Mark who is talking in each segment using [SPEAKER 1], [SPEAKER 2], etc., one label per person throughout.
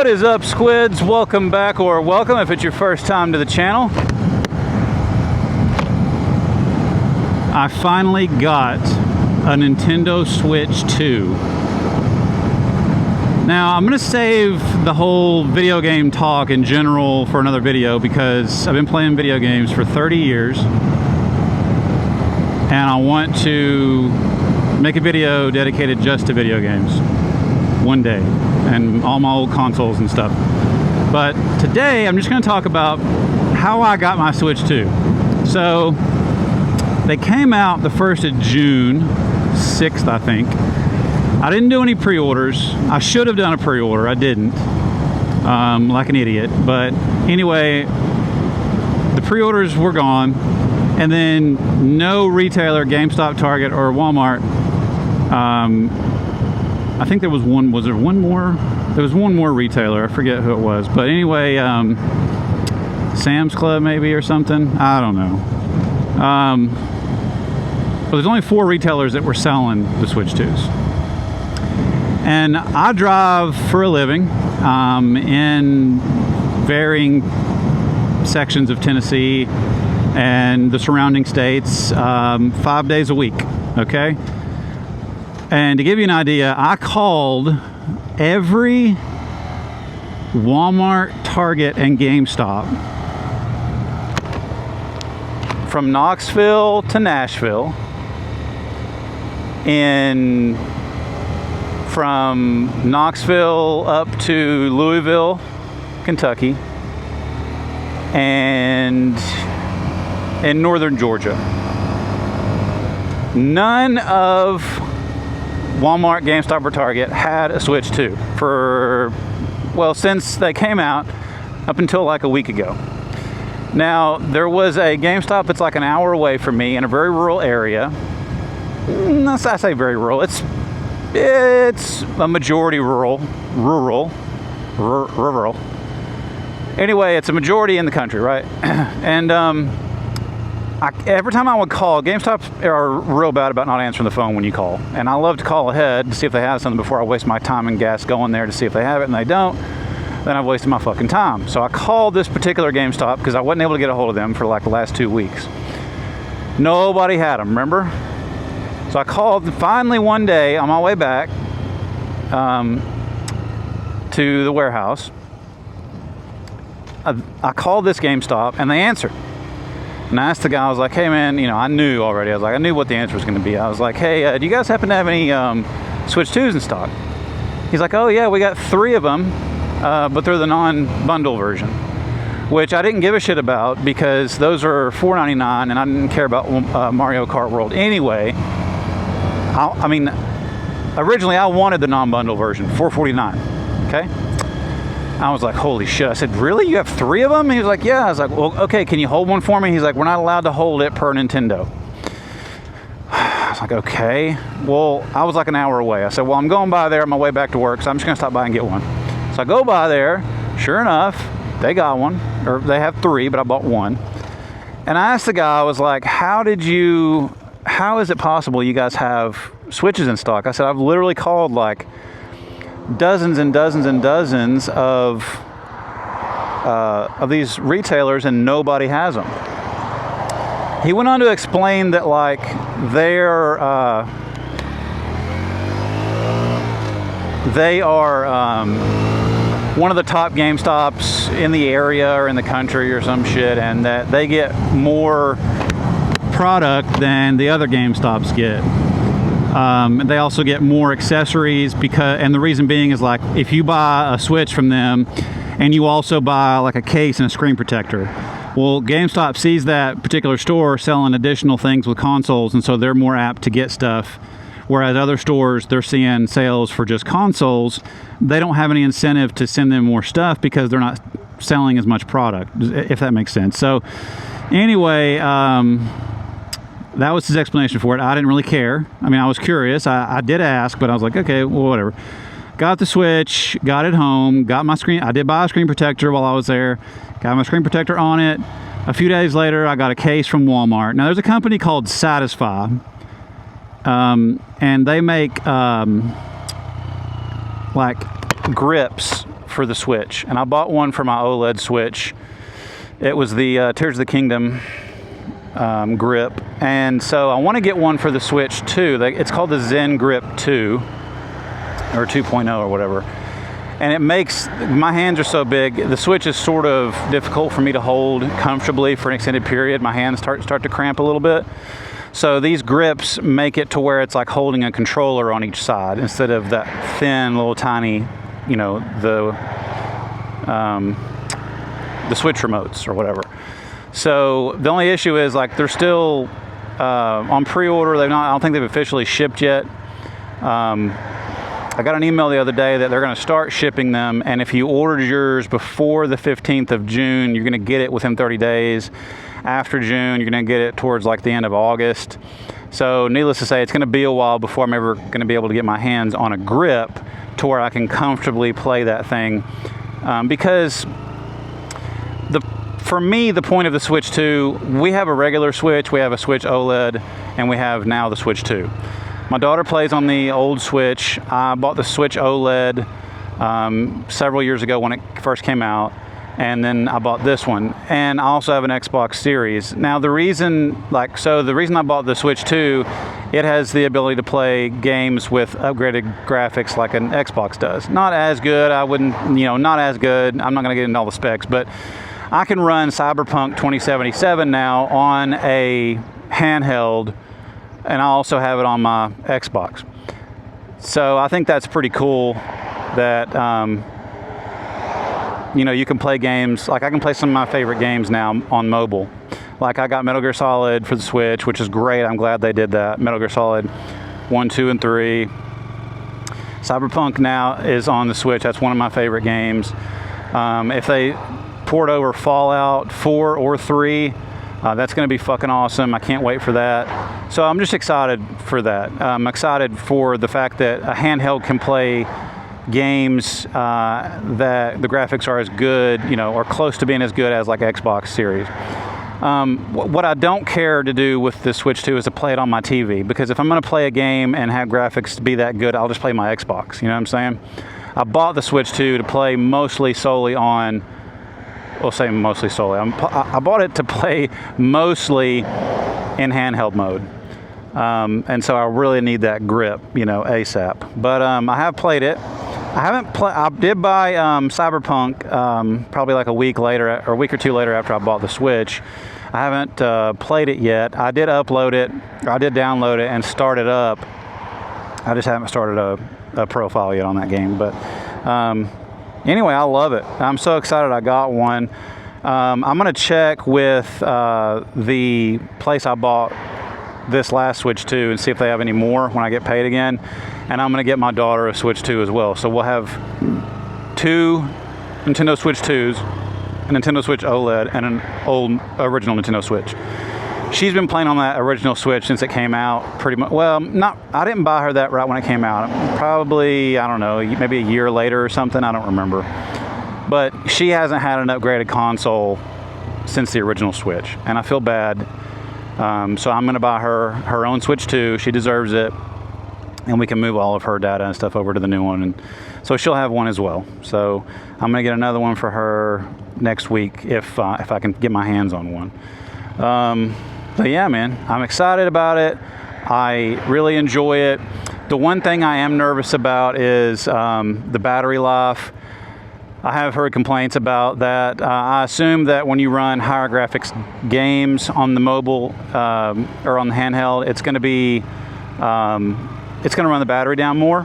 [SPEAKER 1] What is up, squids? Welcome back, or welcome if it's your first time to the channel. I finally got a Nintendo Switch 2. Now, I'm going to save the whole video game talk in general for another video because I've been playing video games for 30 years and I want to make a video dedicated just to video games one day and all my old consoles and stuff. But today I'm just going to talk about how I got my Switch 2. So they came out the 1st of June, 6th I think. I didn't do any pre-orders. I should have done a pre-order. I didn't, like an idiot. But anyway, the pre-orders were gone, and then no retailer, GameStop, Target, or Walmart. I think there was one. Was there one more? There was one more retailer. I forget who it was. But anyway, Sam's Club maybe or something. I don't know. But there's only 4 retailers that were selling the Switch 2s. And I drive for a living in varying sections of Tennessee and the surrounding states 5 days a week, okay? And to give you an idea, I called every Walmart, Target, and GameStop from Knoxville to Nashville, from Knoxville up to Louisville, Kentucky, and in northern Georgia. None of Walmart, GameStop, or Target had a Switch 2 for, well, since they came out up until like a week ago. Now, there was a GameStop that's like an hour away from me in a very rural area. I say very rural. It's a majority rural. Anyway, it's a majority in the country, right? And every time I would call, GameStop are real bad about not answering the phone when you call. And I love to call ahead to see if they have something before I waste my time and gas going there to see if they have it, and they don't. Then I've wasted my fucking time. So I called this particular GameStop because I wasn't able to get a hold of them for like the last 2 weeks. Nobody had them, remember? So I called finally one day on my way back to the warehouse. I called this GameStop and they answered. And I asked the guy, I was like, hey man, you know, I knew already. I knew what the answer was going to be. I was like, hey, do you guys happen to have any Switch 2s in stock? He's like, oh yeah, we got 3 of them, but they're the non-bundle version. Which I didn't give a shit about because those are $4.99 and I didn't care about Mario Kart World anyway. I mean, originally I wanted the non-bundle version, $4.49, okay? I was like, holy shit. I said, really? You have 3 of them? He was like, yeah. I was like, well, okay, can you hold one for me? He's like, we're not allowed to hold it per Nintendo. I was like, okay. Well, I was like an hour away. I said, well, I'm going by there on my way back to work, so I'm just going to stop by and get one. So I go by there. Sure enough, they got one. Or they have 3, but I bought 1. And I asked the guy, I was like, how is it possible you guys have Switches in stock? I said, I've literally called like dozens and dozens and dozens of these retailers and nobody has them. He went on to explain that like they are one of the top GameStops in the area or in the country or some shit, and that they get more product than the other GameStops get. They also get more accessories and the reason being is like if you buy a Switch from them and you also buy like a case and a screen protector, well, GameStop sees that particular store selling additional things with consoles, and so they're more apt to get stuff. Whereas other stores, they're seeing sales for just consoles. They don't have any incentive to send them more stuff because they're not selling as much product, if that makes sense. So anyway, that was his explanation for it. I didn't really care. I mean, I was curious. I did ask, but I was like, okay, well, whatever. Got the Switch, got it home, got my screen. I did buy a screen protector while I was there. Got my screen protector on it. A few days later, I got a case from Walmart. Now, there's a company called Satisfy, and they make like grips for the Switch, and I bought one for my OLED Switch. It was the Tears of the Kingdom grip, and so I want to get one for the Switch too. It's called the Zen Grip 2 or 2.0 or whatever, and it makes my hands are so big. The Switch is sort of difficult for me to hold comfortably for an extended period. My hands start to cramp a little bit. So these grips make it to where it's like holding a controller on each side instead of that thin little tiny, you know, the Switch remotes or whatever. So the only issue is, like, they're still on pre-order. I don't think they've officially shipped yet. I got an email the other day that they're going to start shipping them, and if you ordered yours before the 15th of June, you're going to get it within 30 days. After June, you're going to get it towards like the end of August. So needless to say, it's going to be a while before I'm ever going to be able to get my hands on a grip to where I can comfortably play that thing, because for me, the point of the Switch 2, we have a regular Switch, we have a Switch OLED, and we have now the Switch 2. My daughter plays on the old Switch. I bought the Switch OLED several years ago when it first came out, and then I bought this one. And I also have an Xbox Series. Now the reason I bought the Switch 2, it has the ability to play games with upgraded graphics like an Xbox does. Not as good, not as good. I'm not gonna get into all the specs, but I can run Cyberpunk 2077 now on a handheld, and I also have it on my Xbox. So I think that's pretty cool that, you can play games. Like, I can play some of my favorite games now on mobile. Like, I got Metal Gear Solid for the Switch, which is great. I'm glad they did that. Metal Gear Solid 1, 2, and 3. Cyberpunk now is on the Switch. That's one of my favorite games. If they port over Fallout 4 or 3, that's going to be fucking awesome. I can't wait for that. So I'm just excited for that. I'm excited for the fact that a handheld can play games that the graphics are as good, or close to being as good as like Xbox Series. What I don't care to do with the Switch 2 is to play it on my TV, because if I'm going to play a game and have graphics be that good, I'll just play my Xbox. You know what I'm saying? I bought the Switch 2 to play mostly solely on. We'll say mostly solely. I bought it to play mostly in handheld mode, and so I really need that grip, ASAP. But I have played it. I did buy Cyberpunk probably like a week or two later after I bought the Switch. I haven't played it yet. I did upload it. I did download it and start it up. I just haven't started a profile yet on that game, but. Anyway, I love it. I'm so excited I got one. I'm going to check with the place I bought this last Switch 2 and see if they have any more when I get paid again. And I'm going to get my daughter a Switch 2 as well. So we'll have 2 Nintendo Switch 2s, a Nintendo Switch OLED, and an old original Nintendo Switch. She's been playing on that original Switch since it came out, pretty much. Well, I didn't buy her that right when it came out. Probably, I don't know, maybe a year later or something. I don't remember. But she hasn't had an upgraded console since the original Switch, and I feel bad. So I'm going to buy her own Switch 2. She deserves it, and we can move all of her data and stuff over to the new one, and so she'll have one as well. So I'm going to get another one for her next week if I can get my hands on one. But yeah, man, I'm excited about it. I really enjoy it. The one thing I am nervous about is the battery life. I have heard complaints about that. I assume that when you run higher graphics games on the mobile or on the handheld, it's going to run the battery down more.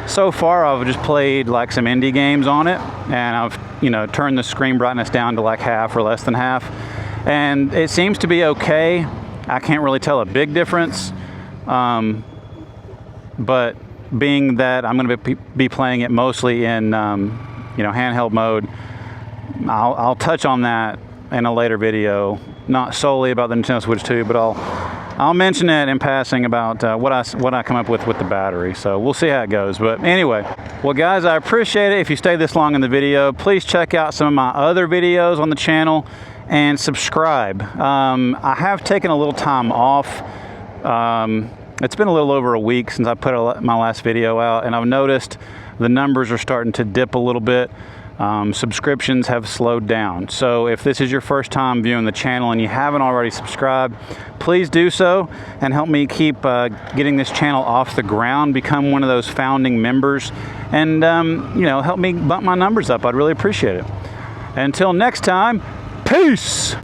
[SPEAKER 1] So far, I've just played like some indie games on it, and I've turned the screen brightness down to like half or less than half. And it seems to be okay. I can't really tell a big difference. But being that I'm going to be playing it mostly in, handheld mode, I'll touch on that in a later video. Not solely about the Nintendo Switch 2, but I'll mention it in passing about what I come up with the battery. So we'll see how it goes. But anyway, well, guys, I appreciate it if you stayed this long in the video. Please check out some of my other videos on the channel and subscribe. I have taken a little time off. It's been a little over a week since I put my last video out, and I've noticed the numbers are starting to dip a little bit. subscriptions have slowed down. So if this is your first time viewing the channel and you haven't already subscribed, please do so and help me keep getting this channel off the ground. Become one of those founding members, and you know, help me bump my numbers up. I'd really appreciate it. Until next time, peace.